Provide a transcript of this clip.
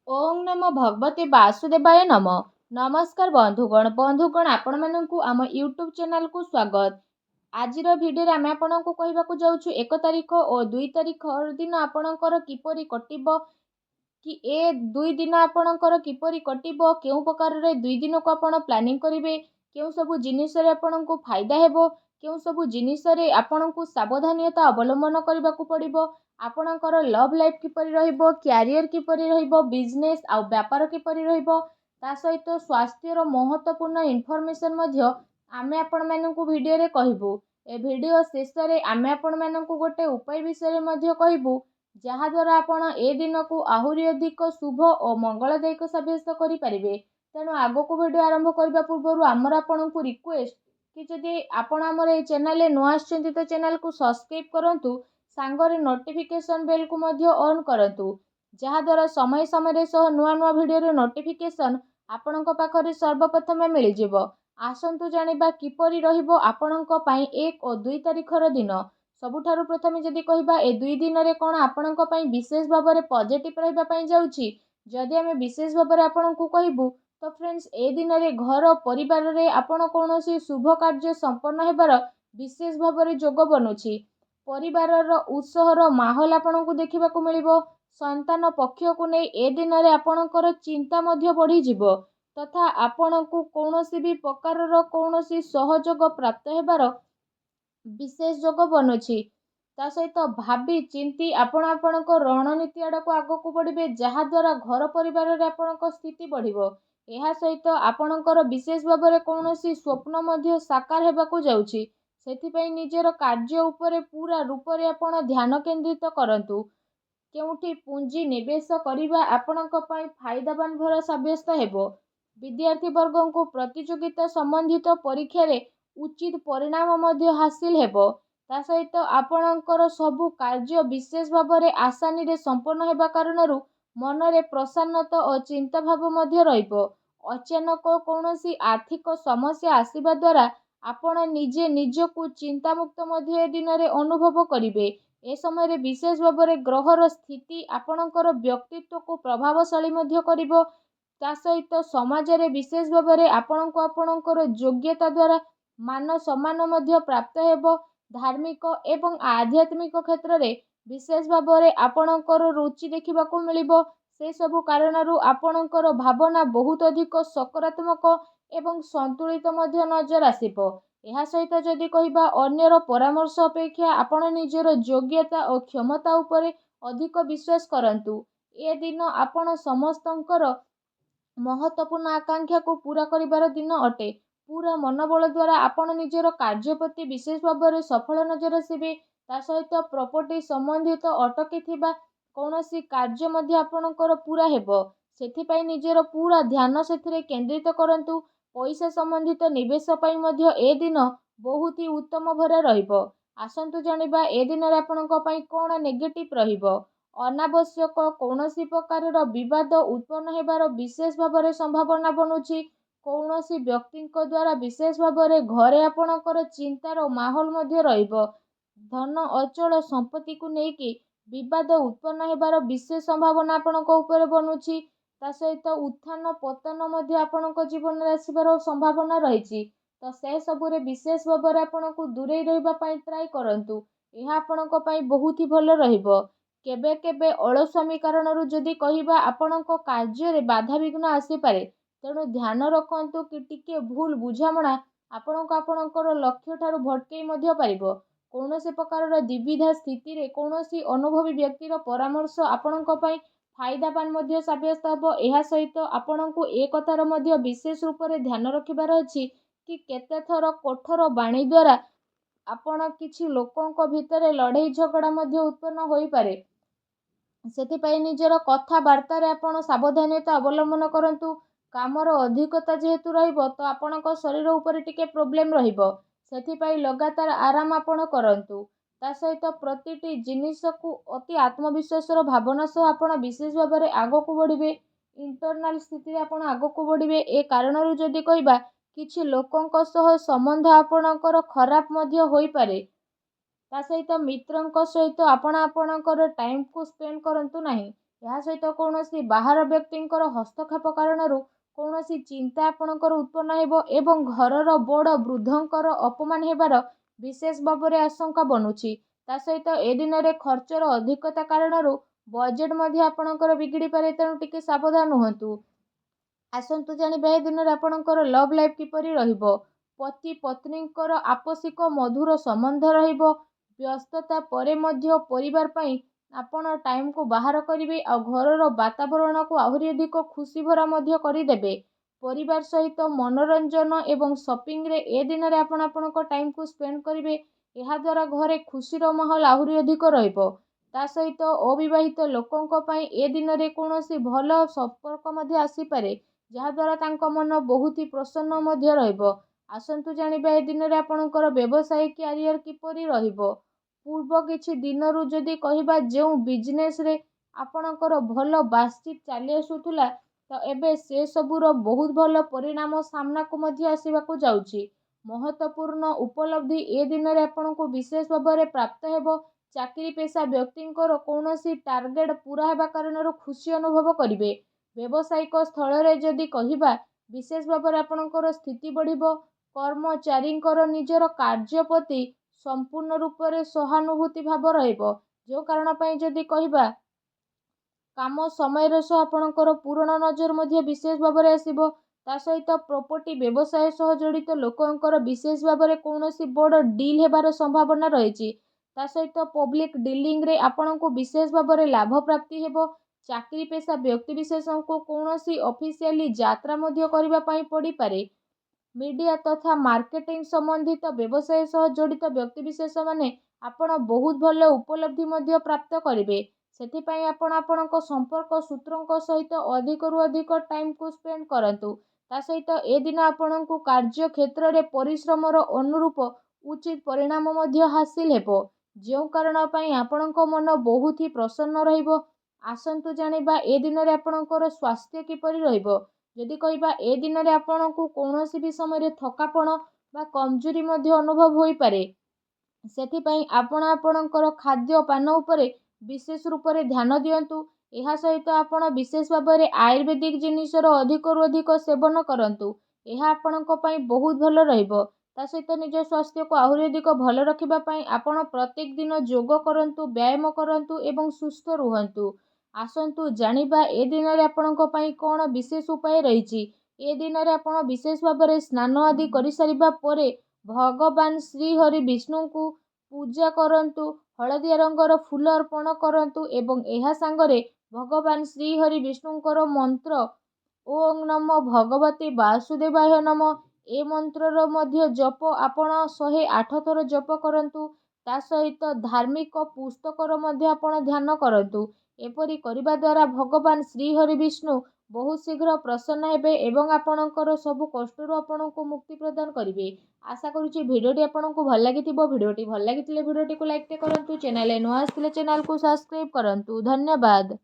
ओं नमो भगवते वासुदेवाय नम। नमस्कार बंधुगण आपण मानकु आम यूट्यूब चैनल को स्वागत। आजिर भिडियो आम आपको कहवाक जाऊँ 1 तारिख और 2 तारिख दिन आपणकर किपरि कटिब कि ए 2 दिन आपणकर किपरि कटिब केउ प्रकार रे 2 दिन को आपण प्लानिंग करिवे केउ सब जिनिस रे आपणको फायदा हेबो केउ सब जिनिस रे आपणको सावधानता अवलंबन करबाकू पड़िबो आपणकर लव लाइफ किपरि रहिबो कैरियर किपरि रहिबो बिजनेस आ व्यापार किपरि रहिबो ता सहित स्वास्थ्य रो महत्वपूर्ण इन्फॉर्मेशन मध्य आमे आपण मानकू वीडियो रे कहबू। ए वीडियो शेष रे आमे आपण मानकू गोटे उपाय विषय मध्य कहबू जहाद्वारा आपण ए दिन को आहुरी अधिक शुभ और मंगलदायक सब्यस्त करें। तेणु आग को वीडियो आरंभ करने पूर्व आमर आपण को रिक्वेस्ट कि जदि आपण आमर ए चैनल नुआ आछंती तो चैनल को सब्सक्राइब करंतु सांगरे नोटिफिकेशन बेल को मध्य ऑन करंतु जहाद्वारा समय समय सह नुआ नुआ वीडियो रे नोटिफिकेशन आपणक पाखरे सर्वप्रथम मिल जिवो। आसंतु जानिबा किपरि रहिबो आपणक पई 1 और 2 तारिखर दिन। सबुठारु प्रथमे जदि कहिबा ए 2 दिन रे कोन आपणक पई विशेष भाव में पॉजिटिव रहिबा पई जाउछि जदि आमे विशेष भाव में आपणकू कहबू तो फ्रेंड्स ए दिन रे घर परिवार रे आपण कोनोसी शुभ कार्य संपन्न हेबार विशेष भाव में जोग बनुछि। परिवार उत्साहर माहौल आपणकू देखिबाकू मिलिबो। संतान पक्ष को नहीं ए दिन रे आपणकर चिंता मध्य बढ़ी जिवो तथा आपणकू कोनोसी भी प्रकार कोनोसी सहयोग प्राप्त हेबार विशेष जोग बनुछि। ता सहित भावी चिंती आपण आपणक रणनीति आड़क आगक बढ़े जहाद्वारा घर परिवार रे आपणक स्थिति बढ़िबो। एहा सहित आपणकर विशेष भाव में कौनसी स्वप्न मध्य साकार हेबाकू जाउछि सेथिपई निजर कार्य उपरे पूरा रूप रे आपण ध्यान केंद्रित करंतु। केउठी पूंजी निवेश करिबा आपणक पई फायदावान भर साब्यस्त हेबो। विद्यार्थी वर्गों को प्रतियोगिता संबंधित परीक्षा रे उचित परिणाम मध्य हासिल हेबो। ता सहित आपणकर सबु कार्य विशेष भाव में आसानी रे संपन्न हेबा कारणरू मनरे प्रसन्नता और चिंता भाव मध्य रहिबो। अचानक कौनसी आर्थिक समस्या आसीबा द्वारा आपण निजे निजकू चिंतामुक्त मध्य ए दिन रे अनुभव करिवे। ए समय रे विशेष भाव में ग्रहर स्थिति आपणकर व्यक्तित्व को प्रभावशाली मध्य करिवो। ता सहित समाज रे विशेष भाव में आपणको आपणकर योग्यता द्वारा मान सम्मान मध्य प्राप्त हेबो। धार्मिक एवं आध्यात्मिक क्षेत्र रे विशेष भाव में आपणकर रुचि देखिबाकू मिलिबो। से सबु कारणरू आपणकर भावना बहुत अधिक सकारात्मक एवं संतुलित मध्य नजर आसिबो। एहा सहित जदि कहिबा अन्यर परामर्श अपेक्षा आपण निजर योग्यता और क्षमता उपरे अधिक विश्वास करंतु। ए दिन आपण समस्तंकर महत्वपूर्ण आकांक्षा को पूरा करिबार दिन अटे। पूरा मनोबल द्वारा आपण निजर कार्य प्रति विशेष भाव में सफल नजर आसिबे। ता सहित प्रॉपर्टी संबंधित अटकी थिबा कौनसी कार्य मध्य आपणकर पूरा हेबो। सेथिपई निजर पूरा ध्यान सेथिरे केंद्रित करंतु। पैसा संबंधित निवेश पई मध्य ए दिन बहुत ही उत्तम भरा रहिबो। आसंतु जानिबा ए दिन रे आपणक पई कोन नेगेटिव रहिबो। अनावश्यक कौनसी प्रकार विवाद उत्पन्न हेबार विशेष भाव में संभावना बनुछि। कौनसी व्यक्ति द्वारा विशेष भाव में घरे आपणकर चिंतार माहौल मध्य रहिबो। धन अचल संपत्ति को लेकिन विवाद उत्पन्न हेबार विशेष संभावना आपणक ऊपर बनुछि। ता सहित उत्थान पतन मध्य आपणक जीवन रे आसिबार संभावना रहिछि। तो से सबुरे विशेष भाव में आपणको दूरे रहिबा पई ट्राई करंतु। एहा आपणक पई बहुत ही भल रहिबो। केबे केबे अलस्वामी कारणरू जदि कहिबा आपणक कार्य रे बाधा विघ्न आसी पारे। तेणु ध्यान रखंतु कि टिके भूल बुझामणा आपणक आपणकर लक्ष्य ठारू भटकई मध्य पारिबो। कौनसी प्रकार द्विविधा स्थिति रे कौनसी अनुभवी व्यक्तिर परामर्श आपणक पई फायदावान मध्य साब्यस्त हेबो। एहा सहित आपणको ए कथार मध्य विशेष रूप से ध्यान रखिबार अछि कि केते थर कठोर बाणी द्वारा आपण किछि लोकंक भितरे लड़ाई झगड़ा मध्य उत्पन्न होई पारे। सेथिपई निजर कथबार्ता रे आपण सावधानता अवलंबन करंतु। कामर अधिकता जेहेतु रहिबो तो आपणक शरीर उपरे टिके प्रोब्लेम रहिबो। सेथिपई लगातार आराम आपण करंतु। ता सहित प्रतिटी जिनिस को अति आत्मविश्वास भावना सह आपण विशेष भाव में आगक बढ़िबे। इंटरनाल स्थिति आपण आगक बढ़िबे। ए कारणरू जदि कहिबा किछि लोकंक सह संबंध आपणकर खराब मध्य होई पारे। ता सहित मित्रंक सहित आपण आपणकर टाइम को स्पेंड करंतु नाही। ଏହା ସହିତ କୌଣସି ବାହାର ବ୍ୟକ୍ତିଙ୍କର ହସ୍ତକ୍ଷେପ କାରଣରୁ କୌଣସି ଚିନ୍ତା ଆପଣଙ୍କର ଉତ୍ପନ୍ନ ହେବ ଏବଂ ଘରର ବଡ଼ ବୃଦ୍ଧଙ୍କର ଅପମାନ ହେବାର ବିଶେଷ ଭାବରେ ଆଶଙ୍କା ବନୁଛି। ତା ସହିତ ଏ ଦିନରେ ଖର୍ଚ୍ଚର ଅଧିକତା କାରଣରୁ ବଜେଟ୍ ମଧ୍ୟ ଆପଣଙ୍କର ବିଗିଡ଼ି ପାରେ, ତେଣୁ ଟିକେ ସାବଧାନ ହୁଅନ୍ତୁ। ଆସନ୍ତୁ ଜାଣିବା ଏ ଦିନରେ ଆପଣଙ୍କର ଲଭ୍ ଲାଇଫ୍ କିପରି ରହିବ। ପତି ପତ୍ନୀଙ୍କର ଆପୋଷିକ ମଧୁର ସମ୍ବନ୍ଧ ରହିବ। ବ୍ୟସ୍ତତା ପରେ ମଧ୍ୟ ପରିବାର ପାଇଁ ଆପଣ ଟାଇମ୍କୁ ବାହାର କରିବେ ଆଉ ଘରର ବାତାବରଣକୁ ଆହୁରି ଅଧିକ ଖୁସି ଭରା ମଧ୍ୟ କରିଦେବେ। ପରିବାର ସହିତ ମନୋରଞ୍ଜନ ଏବଂ ସପିଂରେ ଏ ଦିନରେ ଆପଣ ଆପଣଙ୍କ ଟାଇମ୍କୁ ସ୍ପେଣ୍ଡ କରିବେ। ଏହାଦ୍ୱାରା ଘରେ ଖୁସିର ମାହୋଲ ଆହୁରି ଅଧିକ ରହିବ। ତା ସହିତ ଅବିବାହିତ ଲୋକଙ୍କ ପାଇଁ ଏ ଦିନରେ କୌଣସି ଭଲ ସମ୍ପର୍କ ମଧ୍ୟ ଆସିପାରେ, ଯାହାଦ୍ୱାରା ତାଙ୍କ ମନ ବହୁତ ପ୍ରସନ୍ନ ମଧ୍ୟ ରହିବ। ଆସନ୍ତୁ ଜାଣିବା ଏ ଦିନରେ ଆପଣଙ୍କର ବ୍ୟବସାୟ କ୍ୟାରିୟର କିପରି ରହିବ। ପୂର୍ବ କିଛି ଦିନରୁ ଯଦି କହିବା ଯେଉଁ ବିଜନେସରେ ଆପଣଙ୍କର ଭଲ ବାତଚିତ ଚାଲି ଆସୁଥିଲା, ତ ଏବେ ସେସବୁର ବହୁତ ଭଲ ପରିଣାମ ସାମ୍ନାକୁ ମଧ୍ୟ ଆସିବାକୁ ଯାଉଛି। ମହତ୍ତ୍ୱପୂର୍ଣ୍ଣ ଉପଲବ୍ଧି ଏ ଦିନରେ ଆପଣଙ୍କୁ ବିଶେଷ ଭାବରେ ପ୍ରାପ୍ତ ହେବ। ଚାକିରି ପେଶା ବ୍ୟକ୍ତିଙ୍କର କୌଣସି ଟାର୍ଗେଟ ପୂରା ହେବା କାରଣରୁ ଖୁସି ଅନୁଭବ କରିବେ। ବ୍ୟବସାୟିକ ସ୍ଥଳରେ ଯଦି କହିବା, ବିଶେଷ ଭାବରେ ଆପଣଙ୍କର ସ୍ଥିତି ବଢ଼ିବ। କର୍ମଚାରୀଙ୍କର ନିଜର କାର୍ଯ୍ୟ ପ୍ରତି ସମ୍ପୂର୍ଣ୍ଣ ରୂପରେ ସହାନୁଭୂତି ଭାବ ରହିବ। ଯେଉଁ କାରଣ ପାଇଁ ଯଦି କହିବା, କାମ ସମୟର ସହ ଆପଣଙ୍କର ପୂରଣ ନଜର ମଧ୍ୟ ବିଶେଷ ଭାବରେ ଆସିବ। ତା ସହିତ ପ୍ରପର୍ଟି ବ୍ୟବସାୟ ସହ ଜଡ଼ିତ ଲୋକଙ୍କର ବିଶେଷ ଭାବରେ କୌଣସି ବଡ଼ ଡିଲ୍ ହେବାର ସମ୍ଭାବନା ରହିଛି। ତା ସହିତ ପବ୍ଲିକ୍ ଡିଲିଂରେ ଆପଣଙ୍କୁ ବିଶେଷ ଭାବରେ ଲାଭ ପ୍ରାପ୍ତି ହେବ। ଚାକିରି ପେଶା ବ୍ୟକ୍ତିବିଶେଷଙ୍କୁ କୌଣସି ଅଫିସିଆଲି ଯାତ୍ରା ମଧ୍ୟ କରିବା ପାଇଁ ପଡ଼ିପାରେ। ମିଡ଼ିଆ ତଥା ମାର୍କେଟିଂ ସମ୍ବନ୍ଧିତ ବ୍ୟବସାୟ ସହ ଜଡ଼ିତ ବ୍ୟକ୍ତିବିଶେଷମାନେ ଆପଣ ବହୁତ ଭଲ ଉପଲବ୍ଧି ମଧ୍ୟ ପ୍ରାପ୍ତ କରିବେ। ସେଥିପାଇଁ ଆପଣ ଆପଣଙ୍କ ସମ୍ପର୍କ ସୂତ୍ରଙ୍କ ସହିତ ଅଧିକରୁ ଅଧିକ ଟାଇମ୍କୁ ସ୍ପେଣ୍ଡ କରନ୍ତୁ। ତା ସହିତ ଏ ଦିନ ଆପଣଙ୍କୁ କାର୍ଯ୍ୟ କ୍ଷେତ୍ରରେ ପରିଶ୍ରମର ଅନୁରୂପ ଉଚିତ ପରିଣାମ ମଧ୍ୟ ହାସିଲ ହେବ, ଯେଉଁ କାରଣ ପାଇଁ ଆପଣଙ୍କ ମନ ବହୁତ ହି ପ୍ରସନ୍ନ ରହିବ। ଆସନ୍ତୁ ଜାଣିବା ଏ ଦିନରେ ଆପଣଙ୍କର ସ୍ୱାସ୍ଥ୍ୟ କିପରି ରହିବ। ଯଦି କହିବା ଏ ଦିନରେ ଆପଣଙ୍କୁ କୌଣସି ବି ସମୟରେ ଥକାପଣ ବା କମଜୋରି ମଧ୍ୟ ଅନୁଭବ ହୋଇପାରେ। ସେଥିପାଇଁ ଆପଣ ଆପଣଙ୍କର ଖାଦ୍ୟପାନ ଉପରେ ବିଶେଷ ରୂପରେ ଧ୍ୟାନ ଦିଅନ୍ତୁ। ଏହା ସହିତ ଆପଣ ବିଶେଷ ଭାବରେ ଆୟୁର୍ବେଦିକ ଜିନିଷର ଅଧିକରୁ ଅଧିକ ସେବନ କରନ୍ତୁ। ଏହା ଆପଣଙ୍କ ପାଇଁ ବହୁତ ଭଲ ରହିବ। ତା ସହିତ ନିଜ ସ୍ୱାସ୍ଥ୍ୟକୁ ଆହୁରି ଅଧିକ ଭଲ ରଖିବା ପାଇଁ ଆପଣ ପ୍ରତ୍ୟେକ ଦିନ ଯୋଗ କରନ୍ତୁ, ବ୍ୟାୟାମ କରନ୍ତୁ ଏବଂ ସୁସ୍ଥ ରୁହନ୍ତୁ। ଆସନ୍ତୁ ଜାଣିବା ଏ ଦିନରେ ଆପଣଙ୍କ ପାଇଁ କ'ଣ ବିଶେଷ ଉପାୟ ରହିଛି। ଏ ଦିନରେ ଆପଣ ବିଶେଷ ଭାବରେ ସ୍ନାନ ଆଦି କରିସାରିବା ପରେ ଭଗବାନ ଶ୍ରୀହରି ବିଷ୍ଣୁଙ୍କୁ ପୂଜା କରନ୍ତୁ। ହଳଦିଆ ରଙ୍ଗର ଫୁଲ ଅର୍ପଣ କରନ୍ତୁ ଏବଂ ଏହା ସାଙ୍ଗରେ ଭଗବାନ ଶ୍ରୀହରି ବିଷ୍ଣୁଙ୍କର ମନ୍ତ୍ର ଓଂ ନମୋ ଭଗବତେ ବାସୁଦେବାୟ ନମଃ, ଏ ମନ୍ତ୍ରର ମଧ୍ୟ ଜପ ଆପଣ 108 ଥର ଜପ କରନ୍ତୁ। ତା ସହିତ ଧାର୍ମିକ ପୁସ୍ତକର ମଧ୍ୟ ଆପଣ ଧ୍ୟାନ କରନ୍ତୁ। ଏପରି କରିବା ଦ୍ୱାରା ଭଗବାନ ଶ୍ରୀହରି ବିଷ୍ଣୁ ବହୁତ ଶୀଘ୍ର ପ୍ରସନ୍ନ ହେବେ ଏବଂ ଆପଣଙ୍କର ସବୁ କଷ୍ଟରୁ ଆପଣଙ୍କୁ ମୁକ୍ତି ପ୍ରଦାନ କରିବେ। ଆଶା କରୁଛି ଭିଡ଼ିଓଟି ଆପଣଙ୍କୁ ଭଲ ଲାଗିଥିବ। ଭିଡ଼ିଓଟି ଭଲ ଲାଗିଥିଲେ ଭିଡ଼ିଓଟିକୁ ଲାଇକ୍ କରନ୍ତୁ। ଚ୍ୟାନେଲରେ ନୂଆ ଆସିଥିଲେ ଚ୍ୟାନେଲକୁ ସବସ୍କ୍ରାଇବ୍ କରନ୍ତୁ। ଧନ୍ୟବାଦ।